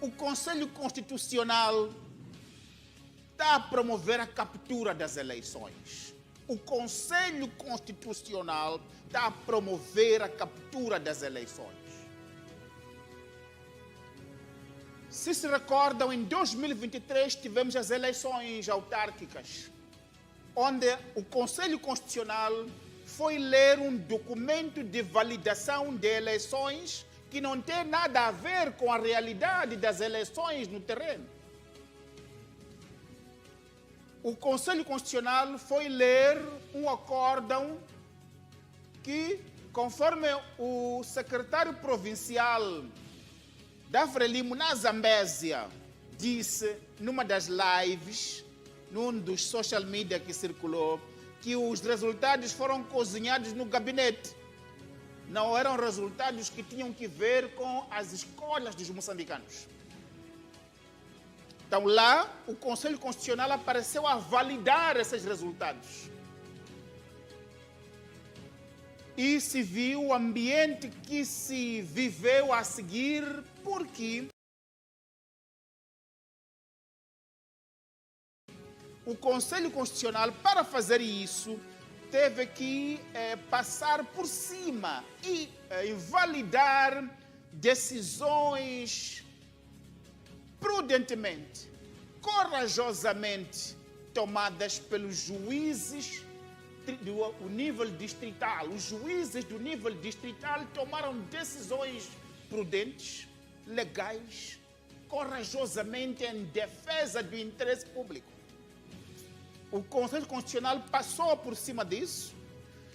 o Conselho Constitucional está a promover a captura das eleições. O Conselho Constitucional está a promover a captura das eleições. Se recordam, em 2023 tivemos as eleições autárquicas, onde o Conselho Constitucional foi ler um documento de validação de eleições que não tem nada a ver com a realidade das eleições no terreno. O Conselho Constitucional foi ler um acórdão que, conforme o secretário provincial da Frelimo na Zambésia disse numa das lives, num dos social media que circulou, que os resultados foram cozinhados no gabinete. Não eram resultados que tinham que ver com as escolhas dos moçambicanos. Então lá, o Conselho Constitucional apareceu a validar esses resultados. E se viu o ambiente que se viveu a seguir, porque o Conselho Constitucional, para fazer isso, teve que passar por cima e invalidar decisões prudentemente, corajosamente tomadas pelos juízes do nível distrital. Os juízes do nível distrital tomaram decisões prudentes, legais, corajosamente em defesa do interesse público. O Conselho Constitucional passou por cima disso.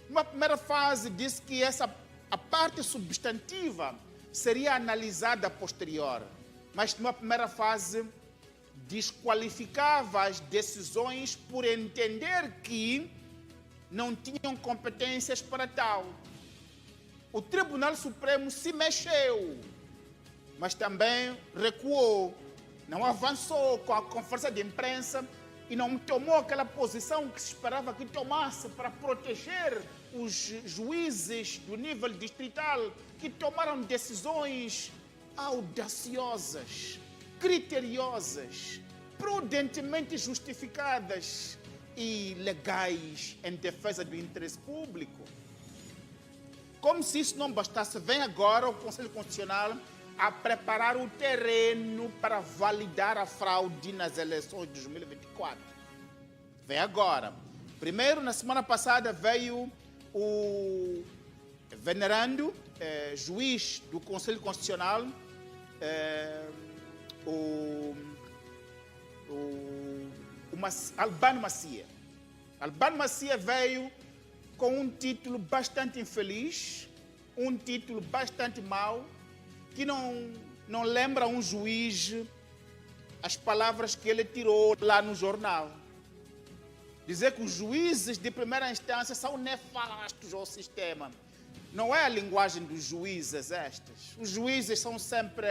Numa primeira fase, disse que a parte substantiva seria analisada a posterior, mas numa primeira fase desqualificava as decisões por entender que não tinham competências para tal. O Tribunal Supremo se mexeu, mas também recuou, não avançou com a conferência de imprensa e não tomou aquela posição que se esperava que tomasse para proteger os juízes do nível distrital que tomaram decisões audaciosas, criteriosas, prudentemente justificadas e legais em defesa do interesse público. Como se isso não bastasse, vem agora o Conselho Constitucional a preparar o terreno para validar a fraude nas eleições de 2024. Vem agora. Primeiro, na semana passada, veio o venerando juiz do Conselho Constitucional, Albano Macia. Albano Macia veio com um título bastante infeliz, um título bastante mau, que não lembra um juiz as palavras que ele tirou lá no jornal. Dizer que os juízes de primeira instância são nefastos ao sistema. Não é a linguagem dos juízes estas. Os juízes são sempre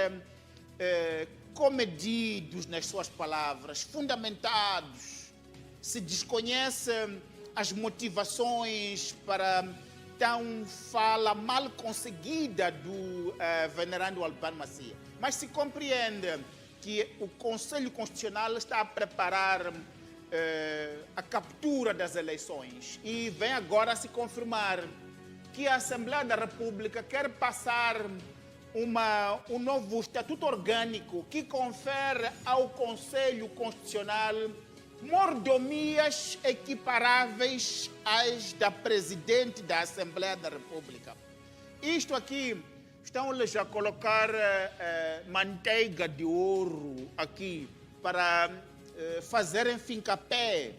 comedidos nas suas palavras, fundamentados. Se desconhecem as motivações para tão fala mal conseguida do venerando Albano Macia. Mas se compreende que o Conselho Constitucional está a preparar a captura das eleições e vem agora a se confirmar que a Assembleia da República quer passar um novo estatuto orgânico que confere ao Conselho Constitucional mordomias equiparáveis às da Presidente da Assembleia da República. Isto aqui, estão-lhes a colocar manteiga de ouro aqui para fazerem fincapé,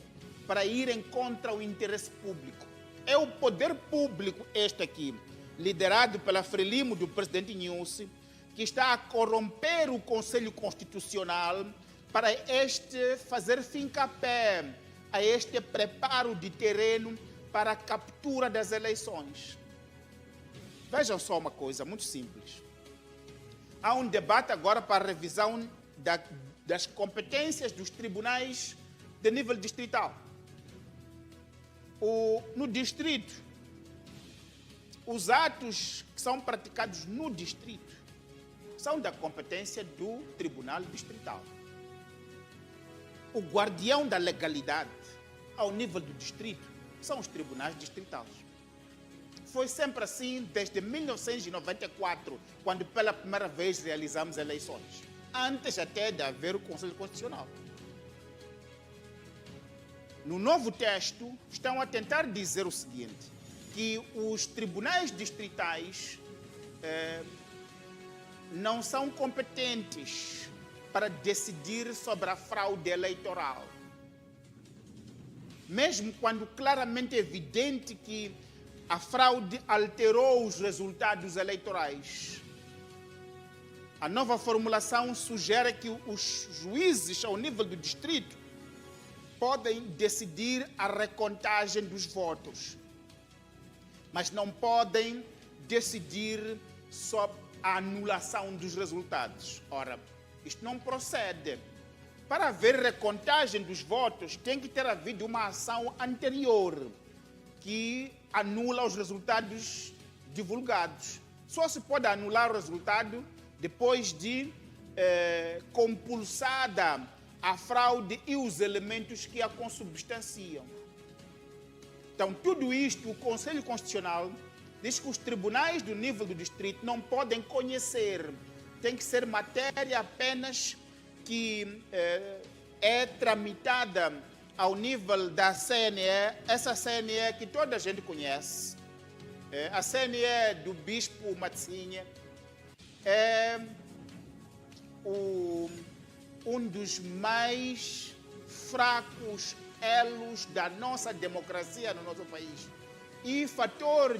para irem contra o interesse público. É o poder público este aqui, liderado pela Frelimo do presidente Nyusi, que está a corromper o Conselho Constitucional para este fazer fincapé a este preparo de terreno para a captura das eleições. Vejam só uma coisa muito simples. Há um debate agora para a revisão das competências dos tribunais de nível distrital. No distrito, os atos que são praticados no distrito são da competência do Tribunal Distrital. O guardião da legalidade, ao nível do distrito, são os tribunais distritais. Foi sempre assim desde 1994, quando pela primeira vez realizamos eleições, antes até de haver o Conselho Constitucional. No novo texto, estão a tentar dizer o seguinte, que os tribunais distritais não são competentes para decidir sobre a fraude eleitoral. Mesmo quando claramente é evidente que a fraude alterou os resultados eleitorais. A nova formulação sugere que os juízes, ao nível do distrito, podem decidir a recontagem dos votos, mas não podem decidir sobre a anulação dos resultados. Ora, isto não procede. Para haver recontagem dos votos, tem que ter havido uma ação anterior que anula os resultados divulgados. Só se pode anular o resultado depois de compulsada a fraude e os elementos que a consubstanciam. Então, tudo isto, o Conselho Constitucional diz que os tribunais do nível do distrito não podem conhecer. Tem que ser matéria apenas que é tramitada ao nível da CNE, essa CNE que toda a gente conhece. A CNE do Bispo Matsinha é um dos mais fracos elos da nossa democracia no nosso país. E fator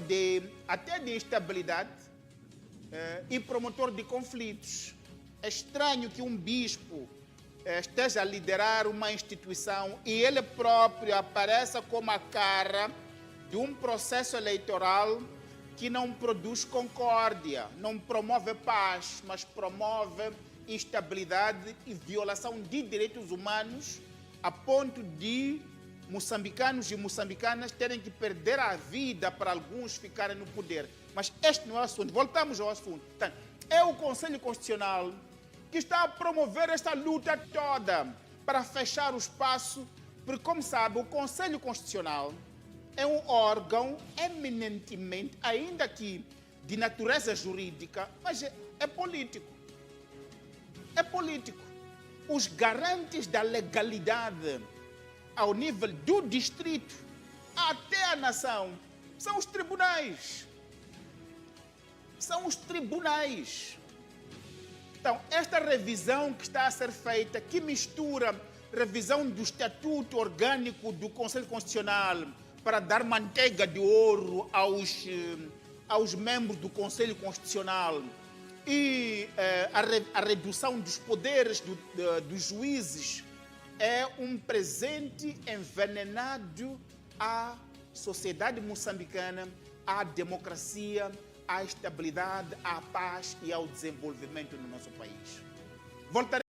até de instabilidade e promotor de conflitos. É estranho que um bispo esteja a liderar uma instituição e ele próprio apareça como a cara de um processo eleitoral que não produz concórdia, não promove paz, mas promove instabilidade e violação de direitos humanos, a ponto de moçambicanos e moçambicanas terem que perder a vida para alguns ficarem no poder. Mas este não é o assunto. Voltamos ao assunto. Então, é o Conselho Constitucional que está a promover esta luta toda para fechar o espaço, porque, como sabe, o Conselho Constitucional é um órgão eminentemente, ainda que de natureza jurídica, mas é político. É político. Os garantes da legalidade ao nível do distrito até a nação são os tribunais. São os tribunais. Então, esta revisão que está a ser feita, que mistura revisão do Estatuto Orgânico do Conselho Constitucional para dar manteiga de ouro aos membros do Conselho Constitucional e a redução dos poderes dos juízes, é um presente envenenado à sociedade moçambicana, à democracia, à estabilidade, à paz e ao desenvolvimento no nosso país. Voltarei